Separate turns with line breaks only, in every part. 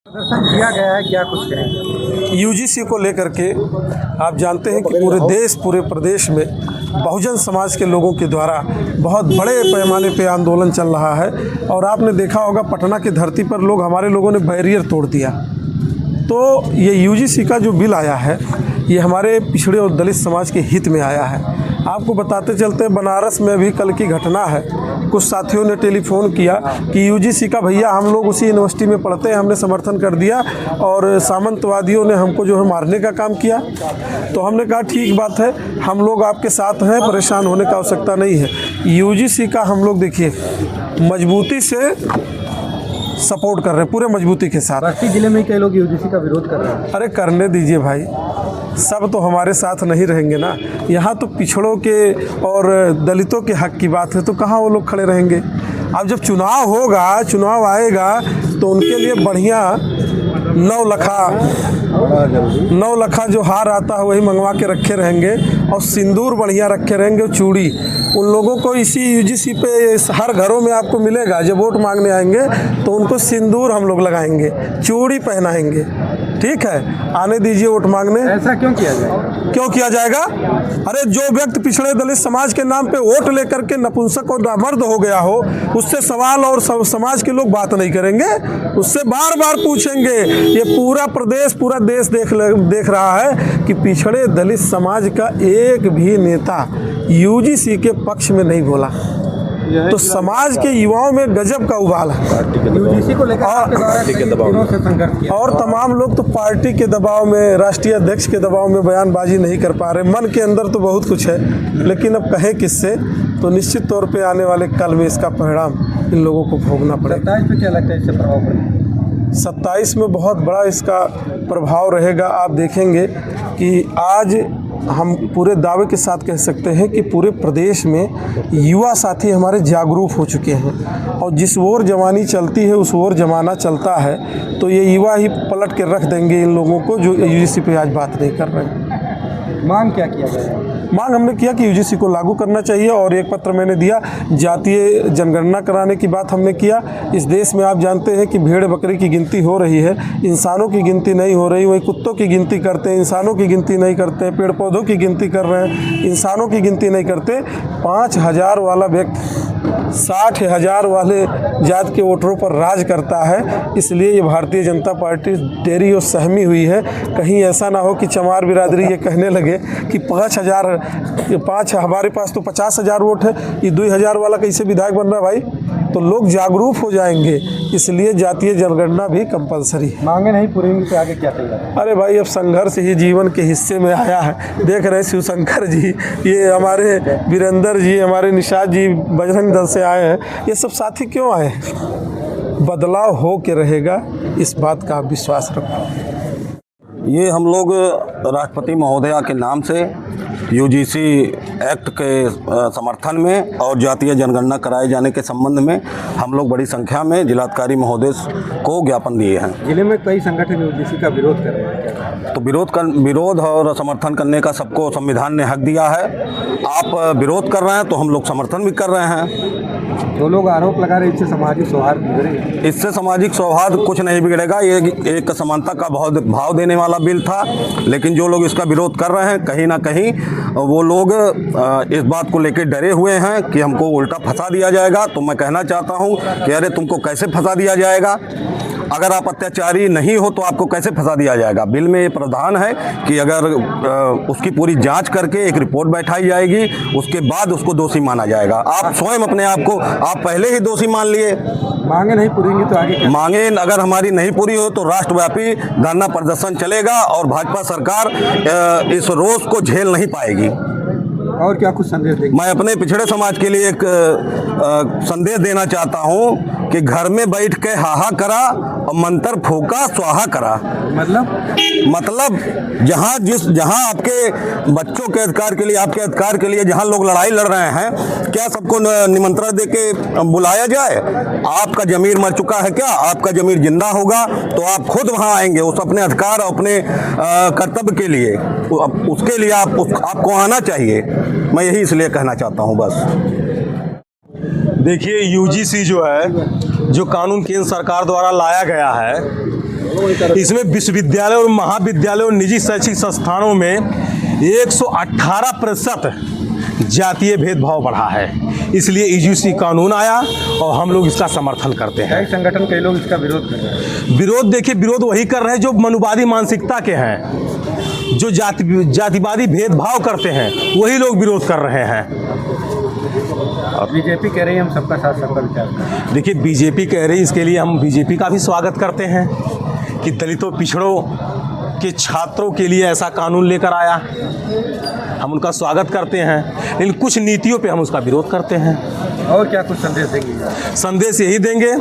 प्रदर्शन किया गया है, क्या कुछ कहेंगे?
यूजीसी को लेकर के आप जानते हैं कि पूरे देश पूरे प्रदेश में बहुजन समाज के लोगों के द्वारा बहुत बड़े पैमाने पे आंदोलन चल रहा है। और आपने देखा होगा पटना की धरती पर हमारे लोगों ने बैरियर तोड़ दिया। तो ये यूजीसी का जो बिल आया है ये हमारे पिछड़े और दलित समाज के हित में आया है। आपको बताते चलते हैं, बनारस में भी कल की घटना है। कुछ साथियों ने टेलीफोन किया कि यूजीसी का भैया हम लोग उसी यूनिवर्सिटी में पढ़ते हैं, हमने समर्थन कर दिया और सामंतवादियों ने हमको जो है मारने का काम किया। तो हमने कहा ठीक बात है, हम लोग आपके साथ हैं, परेशान होने का आवश्यकता नहीं है। यूजीसी का हम लोग देखिए मजबूती से सपोर्ट कर रहे हैं, पूरे मजबूती के साथ।
बस्ती जिले में कई लोग यूजीसी का विरोध कर रहे हैं।
अरे करने दीजिए भाई, सब तो हमारे साथ नहीं रहेंगे ना। यहाँ तो पिछड़ों के और दलितों के हक की बात है, तो कहाँ वो लोग खड़े रहेंगे। अब जब चुनाव होगा, चुनाव आएगा तो उनके लिए बढ़िया 9 लखा जो हार आता है वही मंगवा के रखे रहेंगे और सिंदूर बढ़िया रखे रहेंगे और चूड़ी। उन लोगों को इसी यूजीसी पे हर घरों में आपको मिलेगा। जब वोट मांगने आएंगे तो उनको सिंदूर हम लोग लगाएंगे, चूड़ी पहनाएंगे। ठीक है, आने दीजिए वोट मांगने।
ऐसा क्यों किया जाएगा?
क्यों किया जाएगा? अरे जो व्यक्ति पिछड़े दलित समाज के नाम पे वोट लेकर के नपुंसक और नामर्द हो गया हो, उससे सवाल और समाज के लोग बात नहीं करेंगे, उससे बार बार पूछेंगे। ये पूरा प्रदेश पूरा देश देख रहा है कि पिछड़े दलित समाज का एक भी नेता यूजीसी के पक्ष में नहीं बोला। तो समाज के युवाओं में गजब का उबाल है।
यूजीसी को लेकर और
तमाम लोग तो पार्टी के दबाव में, राष्ट्रीय अध्यक्ष के दबाव में बयानबाजी नहीं कर पा रहे। मन के अंदर तो बहुत कुछ है, लेकिन अब कहें किससे। तो निश्चित तौर पे आने वाले कल में इसका परिणाम इन लोगों को भोगना पड़ेगा।
27 पे क्या लगता है इससे प्रभाव पड़ेगा?
27 में बहुत बड़ा इसका प्रभाव रहेगा। आप देखेंगे कि आज हम पूरे दावे के साथ कह सकते हैं कि पूरे प्रदेश में युवा साथी हमारे जागरूक हो चुके हैं और जिस ओर जवानी चलती है उस ओर जमाना चलता है। तो ये युवा ही पलट के रख देंगे इन लोगों को जो यूजीसी पे आज बात नहीं कर रहे हैं।
मांग क्या किया जाए?
मांग हमने किया कि यूजीसी को लागू करना चाहिए और एक पत्र मैंने दिया, जातीय जनगणना कराने की बात हमने किया। इस देश में आप जानते हैं कि भेड़ बकरी की गिनती हो रही है, इंसानों की गिनती नहीं हो रही। वही कुत्तों की गिनती करते हैं, इंसानों की गिनती नहीं करते। पेड़ पौधों की गिनती कर रहे हैं, इंसानों की गिनती नहीं करते। 5000 वाला व्यक्ति 60,000 वाले जात के वोटरों पर राज करता है। इसलिए ये भारतीय जनता पार्टी डेरी और सहमी हुई है। कहीं ऐसा ना हो कि चमार बिरादरी ये कहने लगे कि 5 हमारे पास तो 50,000 वोट है, ये 2,000 वाला कैसे विधायक बन रहा है भाई। तो लोग जागरूक हो जाएंगे, इसलिए जातीय जनगणना भी कंपलसरी है।
मांगे नहीं पूरी होंगी तो आगे क्या तैयार?
अरे भाई, अब संघर्ष ही जीवन के हिस्से में आया है। देख रहे हैं शिवशंकर जी, ये हमारे वीरेंद्र जी, हमारे निषाद जी बजरंग दल से आए हैं। ये सब साथी क्यों आए हैं? बदलाव हो के रहेगा, इस बात का आप विश्वास रखो।
ये हम लोग राष्ट्रपति महोदया के नाम से यूजीसी एक्ट के समर्थन में और जातीय जनगणना कराए जाने के संबंध में हम लोग बड़ी संख्या में जिलाधिकारी महोदय को ज्ञापन दिए हैं।
जिले में कई संगठन यूजीसी का विरोध कर रहे हैं।
तो विरोध और समर्थन करने का सबको संविधान ने हक दिया है। आप विरोध कर रहे हैं तो हम लोग समर्थन भी कर रहे हैं।
तो लोग आरोप लगा रहे हैं इससे सामाजिक सौहार्द बिगड़ेगा।
इससे सामाजिक सौहार्द कुछ नहीं बिगड़ेगा। ये एक समानता का भाव देने वाला बिल था, लेकिन जो लोग इसका विरोध कर रहे हैं कहीं ना कहीं वो लोग इस बात को लेकर डरे हुए हैं कि हमको उल्टा फंसा दिया जाएगा। तो मैं कहना चाहता हूं कि अरे तुमको कैसे फंसा दिया जाएगा? अगर आप अत्याचारी नहीं हो तो आपको कैसे फंसा दिया जाएगा? बिल में ये प्रावधान है कि अगर उसकी पूरी जांच करके एक रिपोर्ट बैठाई जाएगी, उसके बाद उसको दोषी माना जाएगा। आप स्वयं अपने आप को आप पहले ही दोषी मान लिए।
मांगे नहीं पूरी होंगी तो आगे क्या?
मांगे अगर हमारी नहीं पूरी हो तो राष्ट्रव्यापी धरना प्रदर्शन चलेगा और भाजपा सरकार इस रोष को झेल नहीं पाएगी।
और क्या कुछ संदेश देंगे?
मैं अपने पिछड़े समाज के लिए एक संदेश देना चाहता हूं कि घर में बैठ के हाहा करा और मंत्र फूका स्वाहा करा। मतलब जहां आपके बच्चों के अधिकार के लिए, आपके अधिकार के लिए जहां लोग लड़ाई लड़ रहे हैं, क्या सबको निमंत्रण देके बुलाया जाए? आपका जमीर मर चुका है क्या? आपका जमीर जिंदा होगा तो आप खुद वहां आएंगे उस अपने अधिकार और अपने कर्तव्य के लिए। उसके लिए आपको आना चाहिए। मैं यही इसलिए कहना चाहता हूं बस।
देखिए, यूजीसी जो है, जो कानून केंद्र सरकार द्वारा लाया गया है, इसमें विश्वविद्यालय और महाविद्यालय और निजी शैक्षिक संस्थानों में 118% जातीय भेदभाव बढ़ा है। इसलिए यूजीसी कानून आया और हम लोग इसका समर्थन करते हैं।
कई संगठन कई लोग इसका विरोध कर रहे हैं।
विरोध देखिए, विरोध वही कर रहे हैं जो मनुवादी मानसिकता के हैं, जो जातिवादी भेदभाव करते हैं, वही लोग विरोध कर रहे हैं।
बीजेपी कह रही है हम सबका साथ सबका विकास।
देखिए, बीजेपी कह रही है, इसके लिए हम बीजेपी का भी स्वागत करते हैं कि दलितों पिछड़ों के छात्रों के लिए ऐसा कानून लेकर आया। हम उनका स्वागत करते हैं, लेकिन कुछ नीतियों पे हम उसका विरोध करते हैं।
और क्या कुछ संदेश देंगे?
संदेश यही देंगे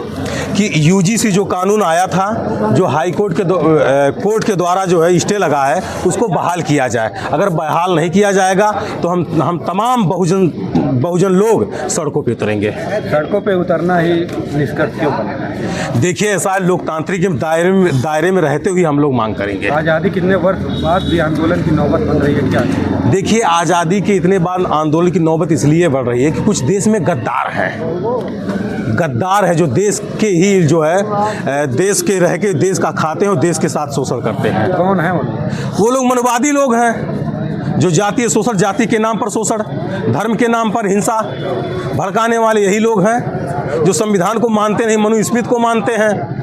कि यूजीसी जो कानून आया था, जो हाई कोर्ट के द्वारा जो है स्टे लगा है, उसको बहाल किया जाए। अगर बहाल नहीं किया जाएगा तो हम तमाम बहुजन लोग सड़कों पे उतरेंगे।
सड़कों पे उतरना ही निष्कर्ष क्यों बनेगा?
देखिए, ऐसा लोकतांत्रिक के दायरे में रहते हुए हम लोग मांग करेंगे।
आज़ादी कितने वर्ष बाद भी आंदोलन की नौबत बन रही है क्या?
देखिए, आज़ादी के इतने बाद आंदोलन की नौबत इसलिए बढ़ रही है कि कुछ देश में गद्दार है जो देश के ही जो है देश के रह के देश का खाते हैं और देश के साथ शोषण करते हैं।
कौन है
वो लोग मनवादी लोग हैं, जो जातीय शोषण, जाति के नाम पर शोषण, धर्म के नाम पर हिंसा भड़काने वाले यही लोग हैं, जो संविधान को मानते नहीं, मनुस्मृति को मानते हैं।